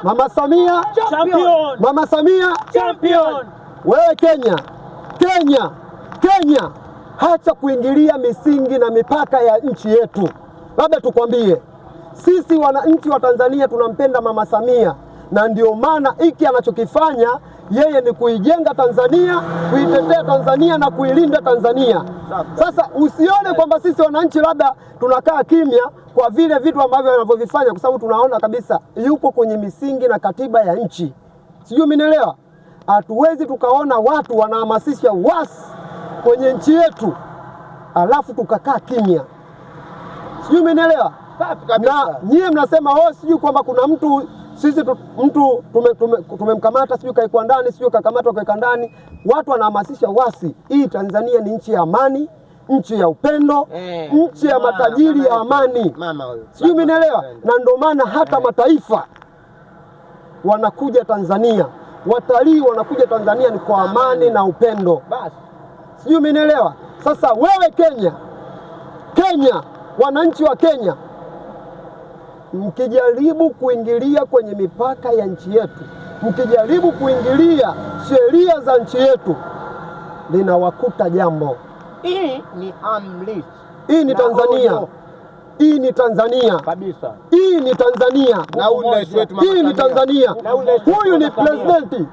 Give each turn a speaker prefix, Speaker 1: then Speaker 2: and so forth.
Speaker 1: Mama Samia champion. Mama Samia champion. Wewe Kenya, hacha kuingilia misingi na mipaka ya nchi yetu. Labda tukwambie, sisi wananchi wa Tanzania tunampenda Mama Samia, na ndio maana hiki anachokifanya yeye ni kuijenga Tanzania, kuitetea Tanzania na kuilinda Tanzania. Sasa usione kwamba sisi wananchi labda tunakaa kimya kwa vile vitu ambavyo anavyovifanya, kwa sababu tunaona kabisa yuko kwenye misingi na katiba ya nchi. Sijui umenielewa? Hatuwezi tukaona watu wanahamasisha uasi kwenye nchi yetu alafu tukakaa kimya. Sijui umenielewa? Na nyie mnasema sijui kwamba kuna mtu sisi mtu tumemkamata sijui kaikuwa ndani, sijui kakamatwa kaika ndani. Watu wanahamasisha uasi. Hii Tanzania ni nchi ya amani, nchi ya upendo, nchi ya matajiri ya amani. Sijui umenielewa? Na ndio maana hata mataifa wanakuja Tanzania, watalii wanakuja Tanzania ni kwa amani na upendo. Sijui umenielewa? Sasa wewe Kenya, wananchi wa Kenya, mkijaribu kuingilia kwenye mipaka ya nchi yetu, mkijaribu kuingilia sheria za nchi yetu, linawakuta jambo.
Speaker 2: Hii ni amri.
Speaker 1: Hii ni Tanzania. Hii ni Tanzania kabisa. Hii ni Tanzania.
Speaker 2: Na ule wetu
Speaker 1: Hii ni Tanzania. Huyu ni presidenti